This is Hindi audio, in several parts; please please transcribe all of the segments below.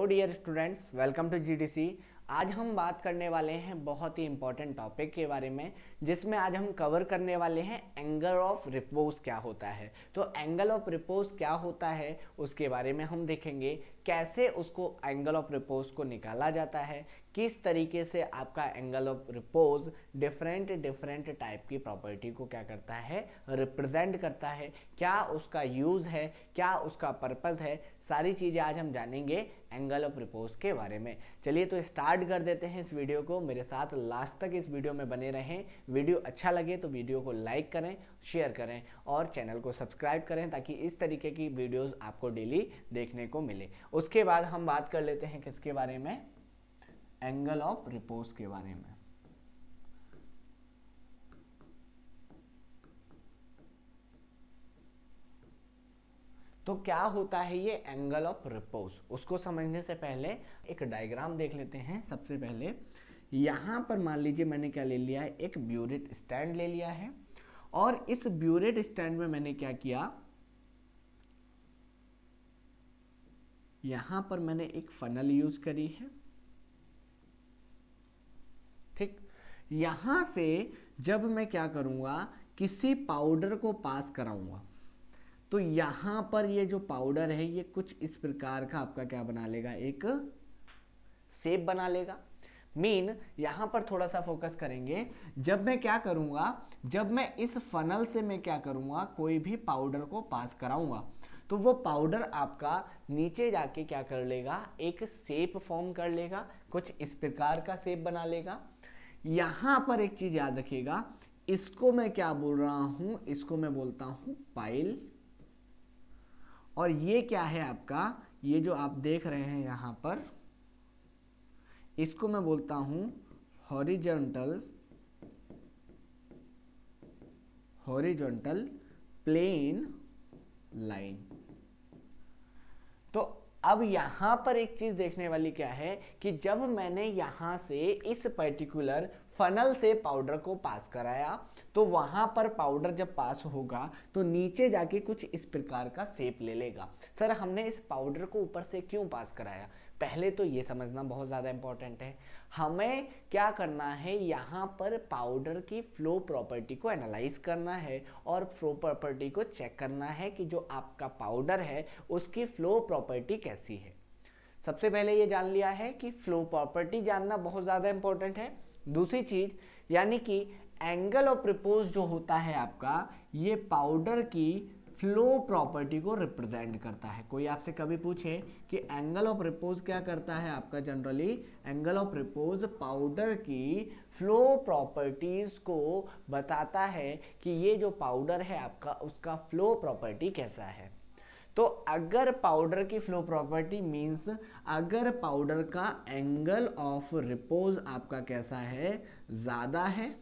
Dear students, welcome to GDC. आज हम बात करने वाले हैं बहुत ही इंपॉर्टेंट टॉपिक के बारे में, जिसमें आज हम कवर करने वाले हैं एंगल ऑफ रिपोज क्या होता है। तो एंगल ऑफ रिपोज क्या होता है उसके बारे में हम देखेंगे, कैसे उसको एंगल ऑफ रिपोज को निकाला जाता है, किस तरीके से आपका angle of repose different type की प्रॉपर्टी को क्या करता है, रिप्रेजेंट करता है, क्या उसका यूज़ है, क्या उसका पर्पस है, सारी चीज़ें आज हम जानेंगे एंगल ऑफ रिपोज के बारे में। चलिए तो स्टार्ट कर देते हैं इस वीडियो को। मेरे साथ लास्ट तक इस वीडियो में बने रहें। वीडियो अच्छा लगे तो वीडियो को लाइक करें, शेयर करें और चैनल को सब्सक्राइब करें, ताकि इस तरीके की वीडियोस आपको डेली देखने को मिले। उसके बाद हम बात कर लेते हैं किसके बारे में, एंगल ऑफ रिपोज के बारे में। तो क्या होता है ये एंगल ऑफ रिपोज, उसको समझने से पहले एक डायग्राम देख लेते हैं। सबसे पहले यहां पर मान लीजिए मैंने क्या ले लिया है, एक ब्यूरेट स्टैंड ले लिया है, और इस ब्यूरेट स्टैंड में मैंने क्या किया, यहां पर मैंने एक फनल यूज करी है। ठीक, यहां से जब मैं क्या करूंगा, किसी पाउडर को पास कराऊंगा, तो यहां पर ये जो पाउडर है ये कुछ इस प्रकार का आपका क्या बना लेगा, एक शेप बना लेगा। यहां पर थोड़ा सा फोकस करेंगे। जब मैं क्या करूंगा, जब मैं इस फनल से मैं क्या करूंगा, कोई भी पाउडर को पास कराऊंगा, तो वो पाउडर आपका नीचे जाके क्या कर लेगा, एक शेप फॉर्म कर लेगा, कुछ इस प्रकार का शेप बना लेगा। यहां पर एक चीज याद रखिएगा, इसको मैं क्या बोल रहा हूं, इसको मैं बोलता हूं पाइल। और ये क्या है आपका, ये जो आप देख रहे हैं यहां पर, इसको मैं बोलता हूं हॉरिजॉन्टल प्लेन लाइन। तो अब यहां पर एक चीज देखने वाली क्या है कि जब मैंने यहां से इस पर्टिकुलर फनल से पाउडर को पास कराया, तो वहां पर पाउडर जब पास होगा तो नीचे जाके कुछ इस प्रकार का शेप ले लेगा। सर हमने इस पाउडर को ऊपर से क्यों पास कराया, पहले तो ये समझना बहुत ज़्यादा इंपॉर्टेंट है। हमें क्या करना है, यहाँ पर पाउडर की फ्लो प्रॉपर्टी को एनालाइज करना है और फ्लो प्रॉपर्टी को चेक करना है कि जो आपका पाउडर है उसकी फ्लो प्रॉपर्टी कैसी है। सबसे पहले ये जान लिया है कि फ्लो प्रॉपर्टी जानना बहुत ज़्यादा इंपॉर्टेंट है। दूसरी चीज़ यानी कि एंगल ऑफ रिपोज जो होता है आपका, ये पाउडर की फ्लो प्रॉपर्टी को रिप्रेजेंट करता है। कोई आपसे कभी पूछे कि एंगल ऑफ रिपोज क्या करता है आपका, generally angle of repose powder की फ्लो प्रॉपर्टीज को बताता है कि ये जो पाउडर है आपका उसका फ्लो प्रॉपर्टी कैसा है। तो अगर पाउडर की फ्लो प्रॉपर्टी मींस अगर पाउडर का एंगल ऑफ रिपोज आपका कैसा है, ज़्यादा है,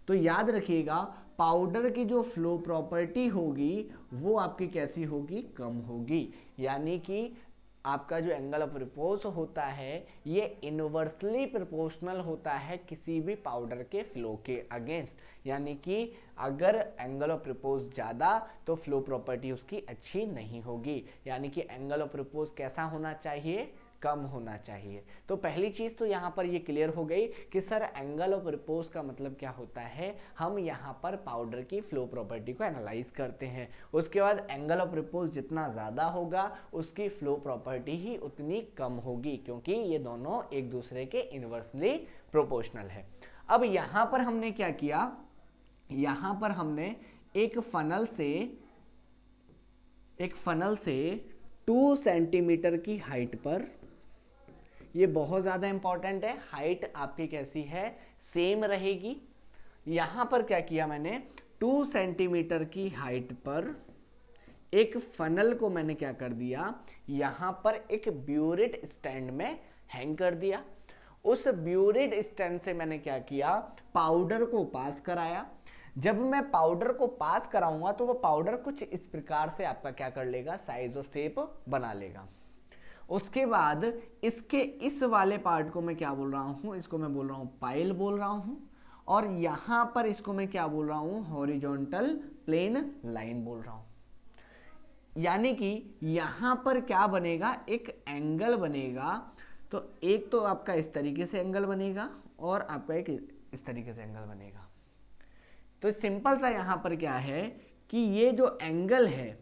तो याद रखिएगा पाउडर की जो फ्लो प्रॉपर्टी होगी वो आपकी कैसी होगी, कम होगी। यानी कि आपका जो एंगल ऑफ रिपोज होता है ये इनवर्सली प्रोपोर्शनल होता है किसी भी पाउडर के फ्लो के अगेंस्ट। यानी कि अगर एंगल ऑफ रिपोज ज़्यादा तो फ्लो प्रॉपर्टी उसकी अच्छी नहीं होगी। यानी कि एंगल ऑफ रिपोज कैसा होना चाहिए, कम होना चाहिए। तो पहली चीज तो यहाँ पर ये क्लियर हो गई कि सर एंगल ऑफ रिपोज का मतलब क्या होता है, हम यहाँ पर पाउडर की फ्लो प्रॉपर्टी को एनालाइज करते हैं। उसके बाद एंगल ऑफ रिपोज जितना ज़्यादा होगा उसकी फ्लो प्रॉपर्टी ही उतनी कम होगी, क्योंकि ये दोनों एक दूसरे के इनवर्सली प्रोपोर्शनल है। अब यहाँ पर हमने क्या किया, यहाँ पर हमने एक फनल से 2 सेंटीमीटर की हाइट पर, ये बहुत ज़्यादा इंपॉर्टेंट है, हाइट आपकी कैसी है, सेम रहेगी। यहाँ पर क्या किया मैंने, 2 सेंटीमीटर की हाइट पर एक फनल को मैंने क्या कर दिया, यहाँ पर एक ब्यूरेट स्टैंड में हैंग कर दिया। उस ब्यूरेट स्टैंड से मैंने क्या किया, पाउडर को पास कराया। जब मैं पाउडर को पास कराऊंगा तो वो पाउडर कुछ इस प्रकार से आपका क्या कर लेगा, साइज और शेप बना लेगा। उसके बाद इसके इस वाले पार्ट को मैं क्या बोल रहा हूं, इसको मैं बोल रहा हूं पाइल बोल रहा हूं, और यहां पर इसको मैं क्या बोल रहा हूं, हॉरिजॉन्टल प्लेन लाइन बोल रहा हूं। यानी कि यहां पर क्या बनेगा, एक एंगल बनेगा। तो एक तो आपका इस तरीके से एंगल बनेगा और आपका एक इस तरीके से एंगल बनेगा। तो सिंपल सा यहां पर क्या है कि ये जो एंगल है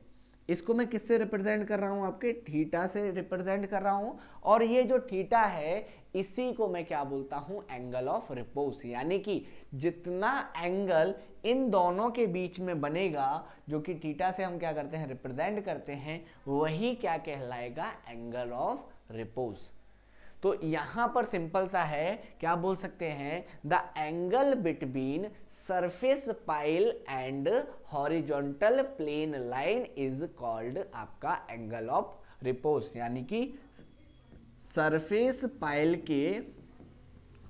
इसको मैं किससे रिप्रेजेंट कर रहा हूं, आपके थीटा से रिप्रेजेंट कर रहा हूं। और ये जो थीटा है इसी को मैं क्या बोलता हूं, एंगल ऑफ रिपोज। यानी कि जितना एंगल इन दोनों के बीच में बनेगा, जो कि थीटा से हम क्या करते हैं, रिप्रेजेंट करते हैं, वही क्या कहलाएगा, एंगल ऑफ रिपोज। तो यहां पर सिंपल सा है, क्या बोल सकते हैं, the angle between surface pile and horizontal plane line is called आपका एंगल ऑफ रिपोज। यानी कि सरफेस पाइल के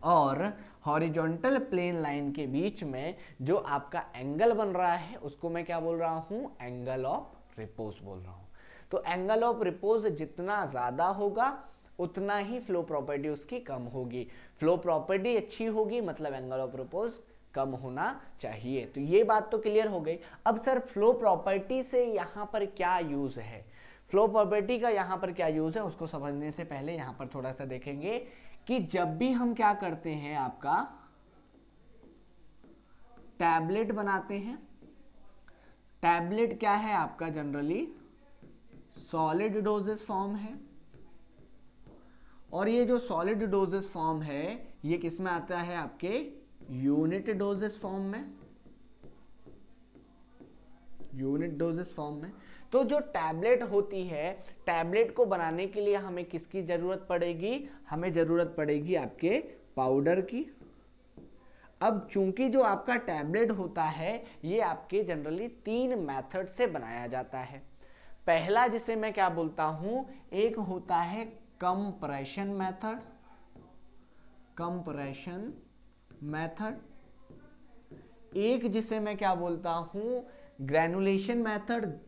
और हॉरिजॉन्टल प्लेन लाइन के बीच में जो आपका एंगल बन रहा है उसको मैं क्या बोल रहा हूं, एंगल ऑफ रिपोज बोल रहा हूं। तो एंगल ऑफ रिपोज जितना ज्यादा होगा उतना ही फ्लो प्रॉपर्टी उसकी कम होगी। फ्लो प्रॉपर्टी अच्छी होगी मतलब एंगल ऑफ रिपोज कम होना चाहिए। तो ये बात तो क्लियर हो गई। अब सर फ्लो प्रॉपर्टी से यहां पर क्या यूज है, फ्लो प्रॉपर्टी का यहां पर क्या यूज है, उसको समझने से पहले यहां पर थोड़ा सा देखेंगे कि जब भी हम क्या करते हैं, आपका टैबलेट बनाते हैं, टैबलेट क्या है आपका, जनरली सॉलिड डोजेस फॉर्म है। और ये जो सॉलिड डोजेस फॉर्म है ये किस में आता है, आपके यूनिट डोजेस फॉर्म में, यूनिट डोजेस फॉर्म में। तो जो टैबलेट होती है, टैबलेट को बनाने के लिए हमें किसकी जरूरत पड़ेगी, हमें जरूरत पड़ेगी आपके पाउडर की। अब चूंकि जो आपका टैबलेट होता है ये आपके जनरली 3 मेथड से बनाया जाता है। पहला जिसे मैं क्या बोलता हूं, एक होता है कंप्रेशन मेथड, कंप्रेशन मेथड। एक जिसे मैं क्या बोलता हूं, ग्रेनुलेशन मेथड।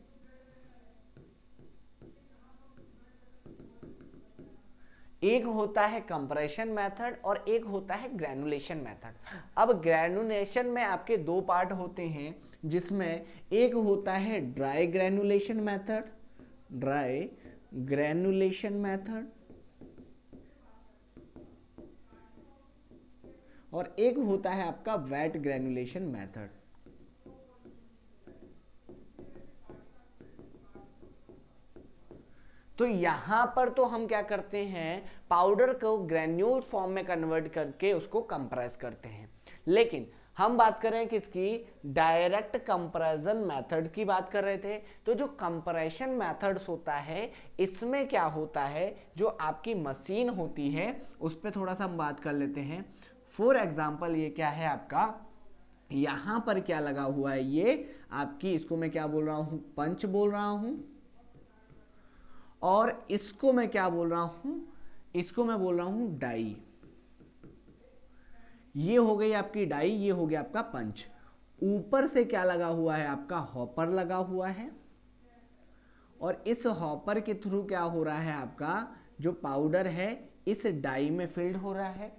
एक होता है कंप्रेशन मेथड और एक होता है ग्रेनुलेशन मेथड। अब ग्रेनुलेशन में आपके 2 पार्ट होते हैं, जिसमें एक होता है dry granulation method, dry granulation method, और एक होता है आपका वेट ग्रेनुलेशन मेथड। तो यहां पर तो हम क्या करते हैं, पाउडर को ग्रेन्यूल फॉर्म में कन्वर्ट करके उसको कंप्रेस करते हैं। लेकिन हम बात कर रहे हैं किसकी, डायरेक्ट कंप्रेशन मेथड की बात कर रहे थे। तो जो कंप्रेशन मेथड्स होता है इसमें क्या होता है, जो आपकी मशीन होती है उस पर थोड़ा सा हम बात कर लेते हैं। फॉर एग्जाम्पल ये क्या है आपका, यहां पर क्या लगा हुआ है, ये आपकी, इसको मैं क्या बोल रहा हूं, पंच बोल रहा हूं। और इसको मैं क्या बोल रहा हूं, इसको मैं बोल रहा हूं डाई। ये हो गई आपकी डाई, ये हो गया आपका पंच। ऊपर से क्या लगा हुआ है, आपका हॉपर लगा हुआ है। और इस हॉपर के थ्रू क्या हो रहा है, आपका जो पाउडर है इस डाई में फिल्ड हो रहा है।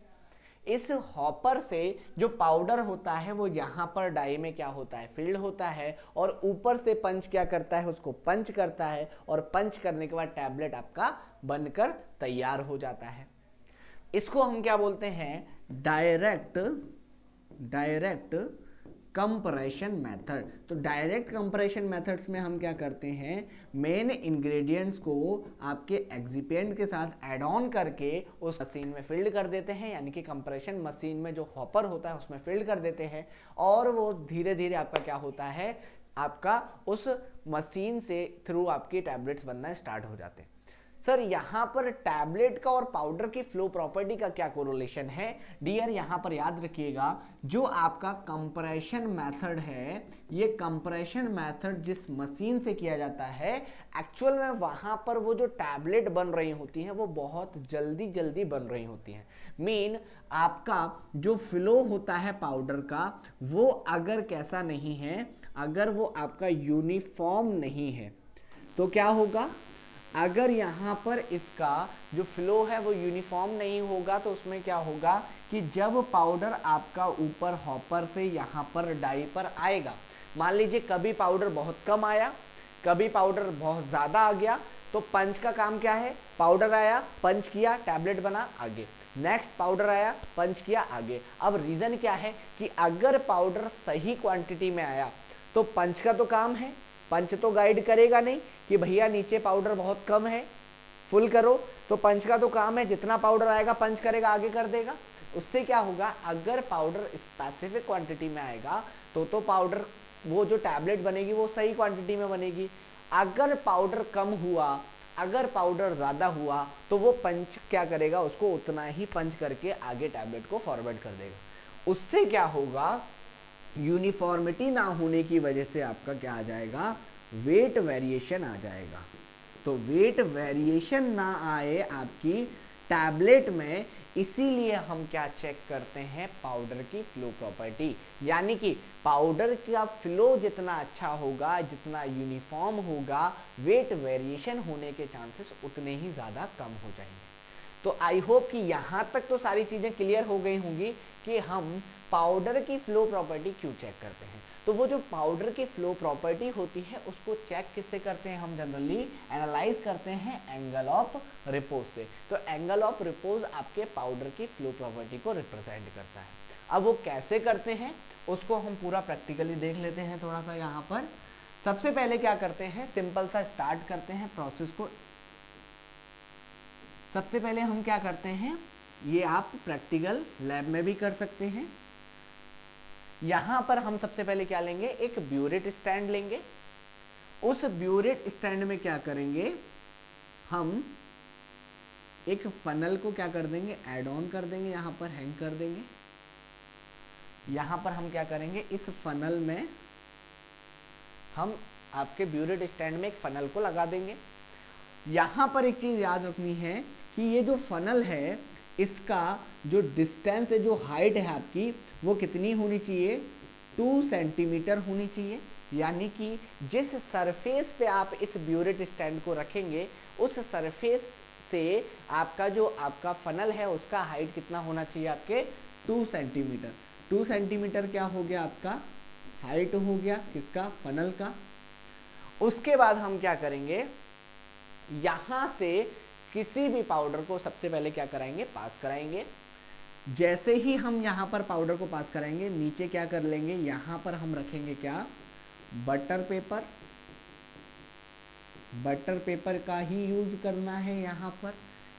इस हॉपर से जो पाउडर होता है वो यहां पर डाई में क्या होता है, फिल्ड होता है। और ऊपर से पंच क्या करता है, उसको पंच करता है। और पंच करने के बाद टैबलेट आपका बनकर तैयार हो जाता है। इसको हम क्या बोलते हैं, डायरेक्ट कंप्रेशन मेथड। तो डायरेक्ट कंप्रेशन मेथड्स में हम क्या करते हैं, मेन इंग्रेडिएंट्स को आपके एक्सिपिएंट के साथ ऐड ऑन करके उस मशीन में फिल्ड कर देते हैं। यानी कि कंप्रेशन मशीन में जो हॉपर होता है उसमें फिल्ड कर देते हैं। और वो धीरे धीरे आपका क्या होता है, आपका उस मशीन से थ्रू आपकी टैबलेट्स बनना स्टार्ट हो जाते हैं। सर यहां पर टैबलेट का और पाउडर की फ्लो प्रॉपर्टी का क्या कोरिलेशन है, डियर यहां पर याद रखिएगा, जो आपका कंप्रेशन मेथड है, ये कंप्रेशन मेथड जिस मशीन से किया जाता है, एक्चुअल में वहां पर वो जो टैबलेट बन रही होती हैं वो बहुत जल्दी जल्दी बन रही होती हैं। मीन आपका जो फ्लो होता है पाउडर का, वो अगर कैसा नहीं है, अगर वो आपका यूनिफॉर्म नहीं है तो क्या होगा, अगर यहाँ पर इसका जो फ्लो है वो यूनिफॉर्म नहीं होगा तो उसमें क्या होगा कि जब पाउडर आपका ऊपर हॉपर से यहाँ पर डाई पर आएगा, मान लीजिए कभी पाउडर बहुत कम आया, कभी पाउडर बहुत ज़्यादा आ गया तो पंच का काम क्या है, पाउडर आया पंच किया टैबलेट बना आगे, नेक्स्ट पाउडर आया पंच किया आगे। अब रीज़न क्या है कि अगर पाउडर सही क्वांटिटी में आया तो पंच का तो काम है, पंच तो गाइड करेगा नहीं कि भैया नीचे पाउडर बहुत कम है फुल करो, तो पंच का तो काम है जितना पाउडर आएगा पंच करेगा आगे कर देगा। उससे क्या होगा, अगर पाउडर स्पेसिफिक क्वांटिटी में आएगा तो पाउडर वो जो टैबलेट बनेगी वो सही क्वांटिटी में बनेगी। अगर पाउडर कम हुआ, अगर पाउडर ज़्यादा हुआ तो वो पंच क्या करेगा, उसको उतना ही पंच करके आगे टैबलेट को फॉरवर्ड कर देगा। उससे क्या होगा, यूनिफॉर्मिटी ना होने की वजह से आपका क्या आ जाएगा, वेट वेरिएशन आ जाएगा। तो वेट वेरिएशन ना आए आपकी टैबलेट में, इसीलिए हम क्या चेक करते हैं, पाउडर की फ्लो प्रॉपर्टी। यानी कि पाउडर का फ्लो जितना अच्छा होगा, जितना यूनिफॉर्म होगा, वेट वेरिएशन होने के चांसेस उतने ही ज़्यादा कम हो जाएंगे। तो आई होप कि यहाँ तक तो सारी चीज़ें क्लियर हो गई होंगी कि हम पाउडर की फ्लो प्रॉपर्टी क्यों चेक करते हैं। तो वो जो पाउडर की फ्लो प्रॉपर्टी होती है उसको चेक किससे करते हैं, हम जनरली एनालाइज करते हैं एंगल ऑफ रिपोज से। तो एंगल ऑफ रिपोज आपके पाउडर की फ्लो प्रॉपर्टी को रिप्रेजेंट करता है। अब वो कैसे करते हैं उसको हम पूरा प्रैक्टिकली देख लेते हैं थोड़ा सा यहाँ पर। सबसे पहले क्या करते हैं, सिंपल सा स्टार्ट करते हैं प्रोसेस को। सबसे पहले हम क्या करते हैं, ये आप प्रैक्टिकल लैब में भी कर सकते हैं। यहां पर हम सबसे पहले क्या लेंगे, एक ब्यूरेट स्टैंड लेंगे। उस ब्यूरेट स्टैंड में क्या करेंगे, हम एक फनल को क्या कर देंगे, ऐड ऑन कर देंगे, यहां पर हैंग कर देंगे। यहां पर हम क्या करेंगे, इस फनल में हम आपके ब्यूरेट स्टैंड में एक फनल को लगा देंगे। यहां पर एक चीज याद रखनी है कि ये जो फनल है इसका जो डिस्टेंस है, जो हाइट है आपकी, वो कितनी होनी चाहिए, 2 सेंटीमीटर होनी चाहिए। यानी कि जिस सरफेस पे आप इस ब्यूरेट स्टैंड को रखेंगे उस सरफेस से आपका जो आपका फनल है उसका हाइट कितना होना चाहिए, आपके 2 सेंटीमीटर। 2 सेंटीमीटर क्या हो गया, आपका हाइट हो गया किसका, फनल का। उसके बाद हम क्या करेंगे, यहां से किसी भी पाउडर को सबसे पहले क्या कराएंगे, पास कराएंगे। जैसे ही हम यहाँ पर पाउडर को पास कराएंगे, नीचे क्या कर लेंगे, यहाँ पर हम रखेंगे क्या, बटर पेपर। बटर पेपर का ही यूज करना है यहाँ पर।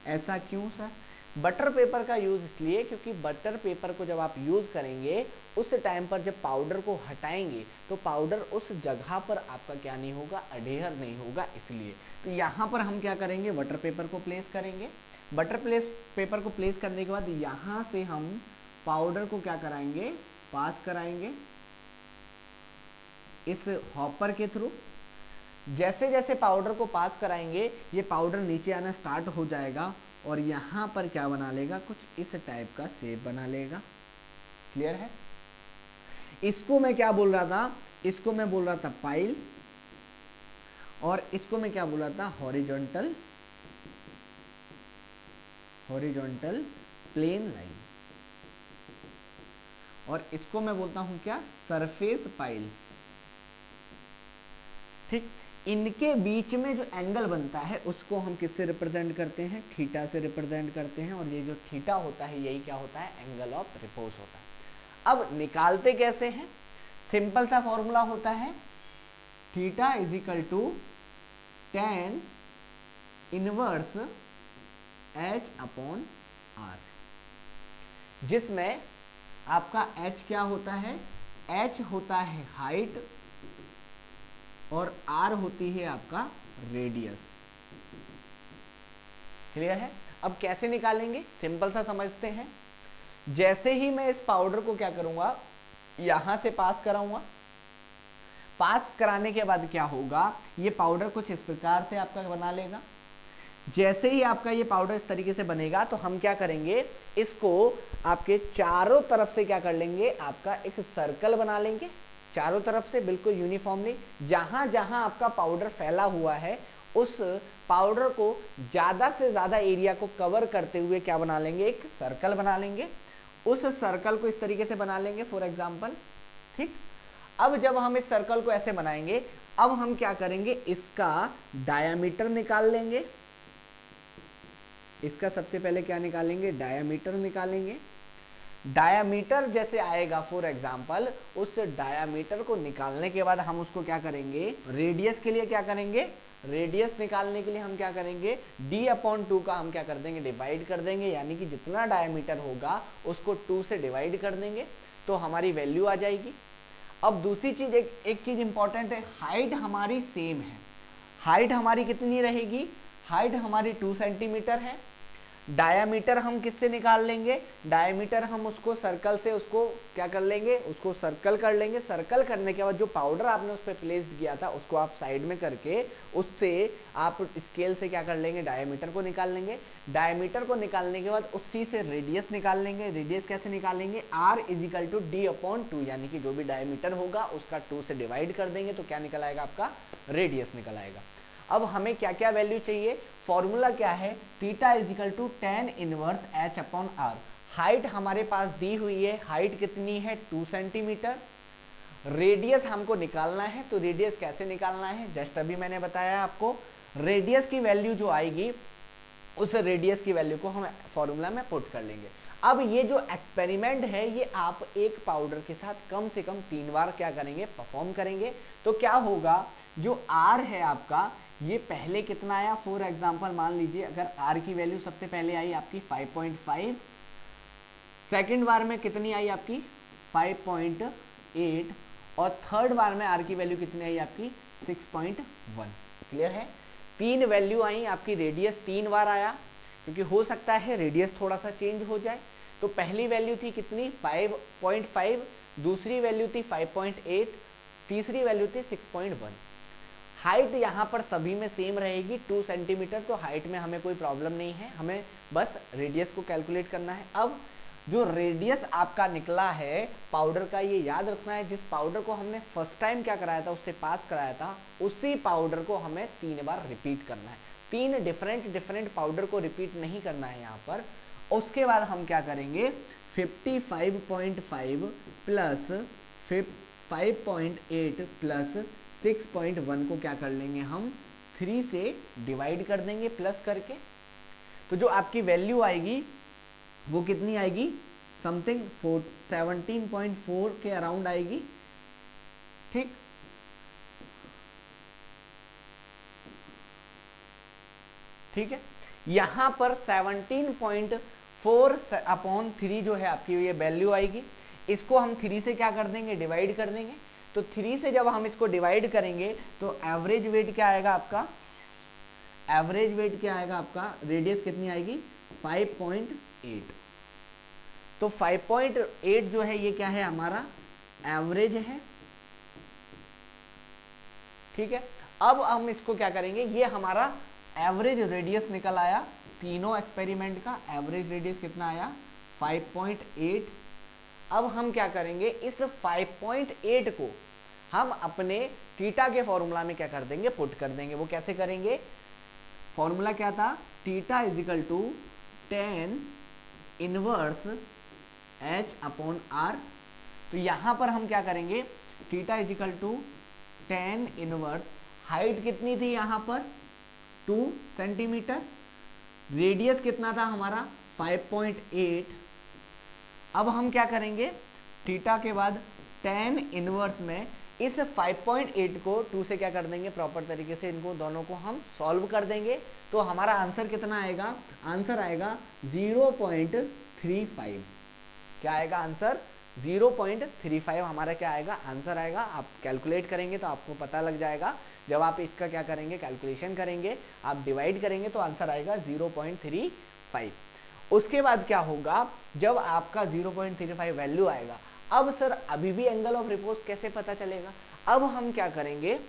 ऐसा क्यों सर, बटर पेपर का यूज इसलिए क्योंकि बटर पेपर को जब आप यूज करेंगे उस टाइम पर जब पाउडर को हटाएंगे तो पाउडर उस जगह पर आपका क्या नहीं होगा, अडेयर नहीं होगा, इसलिए। तो यहाँ पर हम क्या करेंगे, बटर पेपर को प्लेस करेंगे। बटर पेपर को प्लेस करने के बाद यहाँ से हम पाउडर को क्या कराएंगे, पास कराएंगे इस हॉपर के थ्रू। जैसे जैसे पाउडर को पास कराएंगे ये पाउडर नीचे आना स्टार्ट हो जाएगा और यहाँ पर क्या बना लेगा, कुछ इस टाइप का शेप बना लेगा। क्लियर है। इसको मैं क्या बोल रहा था, इसको मैं बोल रहा था पाइल, और इसको मैं क्या बोल रहा था, हॉरिजॉन्टल प्लेन लाइन, और इसको मैं बोलता हूं क्या, सरफेस पाइल। ठीक, इनके बीच में जो एंगल बनता है उसको हम किससे रिप्रेजेंट करते हैं, थीटा से रिप्रेजेंट करते हैं। और ये जो थीटा होता है यही क्या होता है, एंगल ऑफ रिपोज होता है। अब निकालते कैसे हैं, सिंपल सा फॉर्मूला होता है, theta is equal to tan inverse h upon r, जिसमें आपका h क्या होता है, h होता है हाइट और r होती है आपका रेडियस। क्लियर है। अब कैसे निकालेंगे, सिंपल सा समझते हैं। जैसे ही मैं इस पाउडर को क्या करूंगा, यहां से पास कराऊंगा, पास कराने के बाद क्या होगा, ये पाउडर कुछ इस प्रकार से आपका बना लेगा। जैसे ही आपका ये पाउडर इस तरीके से बनेगा तो हम क्या करेंगे, इसको आपके चारों तरफ से क्या कर लेंगे, आपका एक सर्कल बना लेंगे चारों तरफ से बिल्कुल यूनिफॉर्मली। जहां जहां आपका पाउडर फैला हुआ है उस पाउडर को ज्यादा से ज्यादा एरिया को कवर करते हुए क्या बना लेंगे, एक सर्कल बना लेंगे। उस सर्कल को इस तरीके से बना लेंगे फॉर एग्जाम्पल। ठीक, अब जब हम इस सर्कल को ऐसे बनाएंगे, अब हम क्या करेंगे, इसका डायामीटर निकाल लेंगे। इसका सबसे पहले क्या निकालेंगे, डायामीटर निकालेंगे। डायामीटर जैसे आएगा फॉर एग्जांपल, उस डायामीटर को निकालने के बाद हम उसको क्या करेंगे, रेडियस के लिए क्या करेंगे, रेडियस निकालने के लिए हम क्या करेंगे, d/2 का हम क्या कर देंगे, डिवाइड कर देंगे, यानी कि जितना डायामीटर होगा उसको 2 से डिवाइड कर देंगे तो हमारी वैल्यू आ जाएगी। अब दूसरी चीज, एक चीज इंपॉर्टेंट है, हाइट हमारी सेम है। हाइट हमारी कितनी रहेगी, हाइट हमारी 2 सेंटीमीटर है। डायामीटर हम किससे निकाल लेंगे, डायामीटर हम उसको सर्कल से, उसको क्या कर लेंगे, उसको सर्कल कर लेंगे। सर्कल करने के बाद जो पाउडर आपने उस पर प्लेस्ड किया था उसको आप साइड में करके उससे आप स्केल से क्या कर लेंगे, डायामीटर को निकाल लेंगे। डायामीटर को निकालने के बाद उसी से रेडियस निकाल लेंगे। रेडियस कैसे निकालेंगे, r = d/2, यानी कि जो भी डायामीटर होगा उसका 2 से डिवाइड कर देंगे तो क्या निकल आएगा, आपका रेडियस निकल आएगा। अब हमें क्या क्या वैल्यू चाहिए, फॉर्मूला क्या है, θ = tan इनवर्स h/r। हाइट हमारे पास दी हुई है, हाइट कितनी है, 2 सेंटीमीटर। रेडियस हमको निकालना है, तो रेडियस कैसे निकालना है, जस्ट अभी मैंने बताया आपको। रेडियस की वैल्यू जो आएगी उस रेडियस की वैल्यू को हम फॉर्मूला में पुट कर लेंगे। अब ये जो एक्सपेरिमेंट है ये आप एक पाउडर के साथ कम से कम 3 बार क्या करेंगे, परफॉर्म करेंगे। तो क्या होगा, जो R है आपका, ये पहले कितना आया, फॉर एग्जांपल मान लीजिए अगर R की वैल्यू सबसे पहले आई आपकी 5.5, सेकेंड बार में कितनी आई आपकी 5.8, और थर्ड बार में R की वैल्यू कितनी आई आपकी 6.1। क्लियर है, 3 वैल्यू आई आपकी। रेडियस 3 बार आया, क्योंकि हो सकता है रेडियस थोड़ा सा चेंज हो जाए। तो पहली वैल्यू थी कितनी 5.5, दूसरी वैल्यू थी 5.8, तीसरी वैल्यू थी 6.1। हाइट यहाँ पर सभी में सेम रहेगी 2 सेंटीमीटर, तो हाइट में हमें कोई प्रॉब्लम नहीं है, हमें बस रेडियस को कैलकुलेट करना है। अब जो रेडियस आपका निकला है पाउडर का, ये याद रखना है, जिस पाउडर को हमने फर्स्ट टाइम क्या कराया था, उससे पास कराया था, उसी पाउडर को हमें 3 बार रिपीट करना है। 3 डिफरेंट पाउडर को रिपीट नहीं करना है यहाँ पर। उसके बाद हम क्या करेंगे, 55.5 प्लस 5.8 प्लस 6.1 को क्या कर लेंगे, हम 3 से डिवाइड कर देंगे प्लस करके। तो जो आपकी वैल्यू आएगी वो कितनी आएगी, समथिंग 17.4 के अराउंड आएगी। ठीक, ठीक है, यहां पर 17.4/3 जो है आपकी ये वैल्यू आएगी। इसको हम 3 से क्या कर देंगे, डिवाइड कर देंगे। तो 3 से जब हम इसको डिवाइड करेंगे तो एवरेज वेट क्या आएगा आपका, एवरेज वेट क्या आएगा आपका, रेडियस कितनी आएगी 5.8। तो 5.8 जो है ये क्या है, हमारा एवरेज है। ठीक है, अब हम इसको क्या करेंगे, ये हमारा एवरेज रेडियस निकल आया, तीनों एक्सपेरिमेंट का एवरेज रेडियस कितना आया 5.8। अब हम क्या करेंगे, इस 5.8 को हम अपने थीटा के फॉर्मूला में क्या कर देंगे, पुट कर देंगे। वो कैसे करेंगे, फॉर्मूला क्या था, थीटा = tan इनवर्स h/r। तो यहां पर हम क्या करेंगे, थीटा = tan इनवर्स, हाइट कितनी थी यहां पर 2 सेंटीमीटर, रेडियस कितना था हमारा 5.8। अब हम क्या करेंगे, थीटा के बाद tan इनवर्स में इस 5.8 को 2 से क्या कर देंगे, प्रॉपर तरीके से इनको दोनों को हम सॉल्व कर देंगे। तो हमारा आंसर कितना आएगा, आंसर आएगा 0.35। क्या आएगा आंसर, 0.35 हमारा क्या आएगा, आंसर आएगा। आप कैलकुलेट करेंगे तो आपको पता लग जाएगा। जब आप इसका क्या करेंगे, कैलकुलेशन करेंगे, आप डिवाइड करेंगे तो आंसर आएगा 0.35। उसके बाद क्या होगा, जब आपका 0.35 वैल्यू आएगा, अब सर अभी भी एंगल ऑफ रिपोज कैसे पता चलेगा, अब हम क्या करेंगे,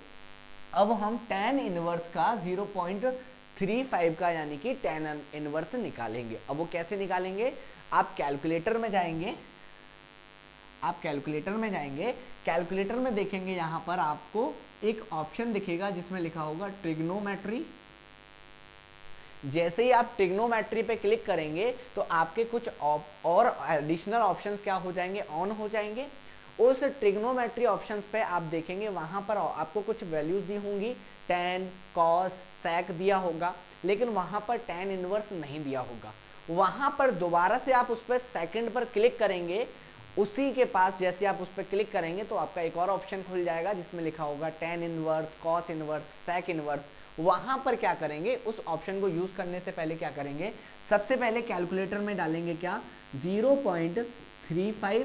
अब हम tan इनवर्स का 0.35 का यानी कि tan इनवर्स निकालेंगे। अब वो कैसे निकालेंगे, आप कैलकुलेटर में जाएंगे, आप कैलकुलेटर में जाएंगे, कैलकुलेटर में देखेंगे यहाँ पर आपको एक ऑप्शन दिखेगा जिसमें लिखा होगा ट्रिग्नोमेट्री। जैसे ही आप ट्रिग्नोमेट्री पे क्लिक करेंगे तो आपके कुछ और एडिशनल ऑप्शंस क्या हो जाएंगे, ऑन हो जाएंगे। उस ट्रिग्नोमेट्री ऑप्शंस पे आप देखेंगे वहां पर आपको कुछ वैल्यूज दी होंगी, tan, cos, sec दिया होगा, लेकिन वहां पर tan इनवर्स नहीं दिया होगा। वहां पर दोबारा से आप उस पर सेकंड पर क्लिक करेंगे, उसी के पास जैसे आप उस पर क्लिक करेंगे तो आपका एक और ऑप्शन खुल जाएगा जिसमें लिखा होगा tan inverse, cos inverse, sec inverse. वहां पर क्या करेंगे, उस ऑप्शन को यूज करने से पहले क्या करेंगे, सबसे पहले कैलकुलेटर में डालेंगे क्या 0.35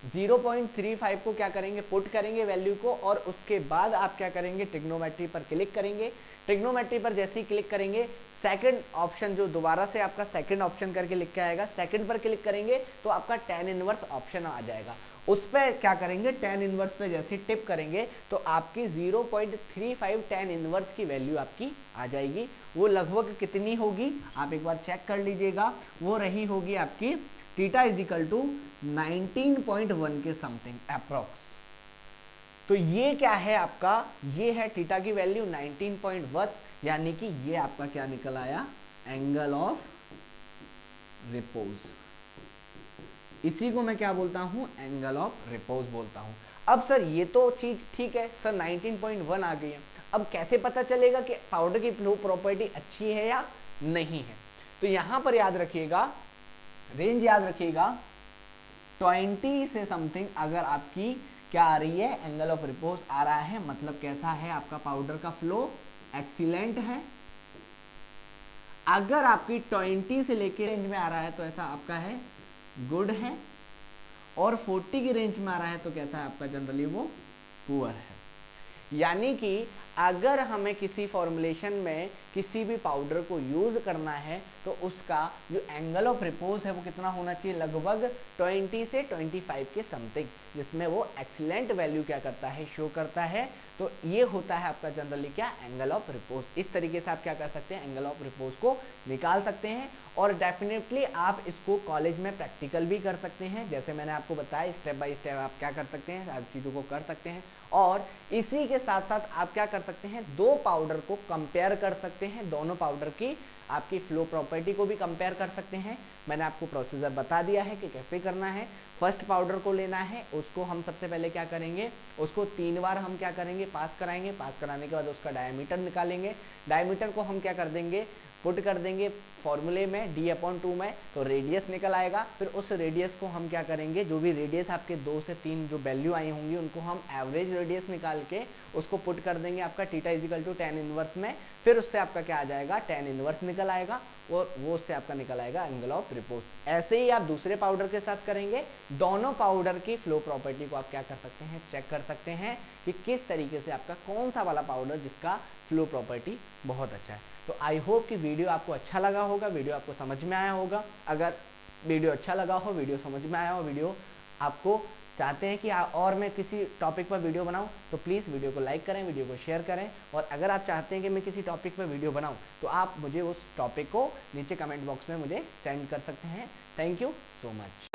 0.35 को क्या करेंगे, पुट करेंगे वैल्यू को, और उसके बाद आप क्या करेंगे, ट्रिग्नोमेट्री पर क्लिक करेंगे। ट्रिग्नोमेट्री पर जैसे ही क्लिक करेंगे, सेकंड ऑप्शन जो दोबारा से आपका सेकंड ऑप्शन करके लिख के आएगा, सेकंड पर क्लिक करेंगे तो आपका tan इनवर्स ऑप्शन आ जाएगा। उस पर क्या करेंगे, tan इनवर्स पे जैसे टिप करेंगे तो आपकी 0.35 tan इनवर्स की वैल्यू आपकी आ जाएगी। वो लगभग कितनी होगी आप एक बार चेक कर लीजिएगा, वो रही होगी आपकी थीटा इज इक्वल टू 19.1 के समथिंग अप्रोक्स। तो ये क्या है आपका, ये है थीटा की वैल्यू 19.1, यानी कि ये आपका क्या निकल आया, एंगल ऑफ रिपोज। इसी को मैं क्या बोलता हूं, एंगल ऑफ रिपोज बोलता हूं। अब सर ये तो चीज ठीक है सर, 19.1 आ गई है, अब कैसे पता चलेगा कि पाउडर की फ्लो प्रॉपर्टी अच्छी है या नहीं है। तो यहां पर याद रखिएगा, रेंज याद रखिएगा 20 से समथिंग अगर आपकी क्या आ रही है, एंगल ऑफ रिपोज आ रहा है, मतलब कैसा है आपका पाउडर का फ्लो, एक्सीलेंट है। अगर आपकी 20 से लेके रेंज में आ रहा है तो ऐसा आपका है गुड है, और 40 की रेंज में आ रहा है तो कैसा है आपका, जनरली वो पुअर है। यानी कि अगर हमें किसी फॉर्मुलेशन में किसी भी पाउडर को यूज करना है तो उसका जो एंगल ऑफ रिपोज है वो कितना होना चाहिए, लगभग 20 से 25 के समथिंग, जिसमें वो एक्सीलेंट वैल्यू क्या करता है, शो करता है। तो ये होता है आपका जनरली क्या, एंगल ऑफ रिपोज। इस तरीके से आप क्या कर सकते हैं, एंगल ऑफ रिपोज को निकाल सकते हैं। और डेफिनेटली आप इसको कॉलेज में प्रैक्टिकल भी कर सकते हैं, जैसे मैंने आपको बताया स्टेप बाय स्टेप आप क्या कर सकते हैं, हर चीज़ों को कर सकते हैं। और इसी के साथ साथ आप क्या कर सकते हैं, दो पाउडर को कंपेयर कर सकते हैं, दोनों पाउडर की आपकी फ्लो प्रॉपर्टी को भी कंपेयर कर सकते हैं। मैंने आपको प्रोसीजर बता दिया है कि कैसे करना है। फर्स्ट पाउडर को लेना है, उसको हम सबसे पहले क्या करेंगे, उसको 3 बार हम क्या करेंगे, पास कराएंगे। पास कराने के बाद उसका डायमीटर निकालेंगे। डायमीटर को हम क्या कर देंगे, पुट कर देंगे फॉर्मूले में d/2 में, तो रेडियस निकल आएगा। फिर उस रेडियस को हम क्या करेंगे, जो भी रेडियस आपके 2 से 3 जो वैल्यू आई होंगी उनको हम एवरेज रेडियस निकाल के उसको पुट कर देंगे आपका theta is equal to tan inverse में। फिर उससे आपका क्या आ जाएगा, tan इनवर्स निकल आएगा, और वो उससे आपका निकल आएगा एंगल ऑफ रिपोज। ऐसे ही आप दूसरे पाउडर के साथ करेंगे। दोनों पाउडर की फ्लो प्रॉपर्टी को आप क्या कर सकते हैं, चेक कर सकते हैं कि किस तरीके से आपका कौन सा वाला पाउडर जिसका फ्लो प्रॉपर्टी बहुत अच्छा है। तो आई होप कि वीडियो आपको अच्छा लगा होगा, वीडियो आपको समझ में आया होगा। अगर वीडियो अच्छा लगा हो, वीडियो समझ में आया हो, वीडियो आपको चाहते हैं कि और मैं किसी टॉपिक पर वीडियो बनाऊं, तो प्लीज़ वीडियो को लाइक करें, वीडियो को शेयर करें। और अगर आप चाहते हैं कि मैं किसी टॉपिक पर वीडियो बनाऊं तो आप मुझे उस टॉपिक को नीचे कमेंट बॉक्स में मुझे सेंड कर सकते हैं। Thank you so much.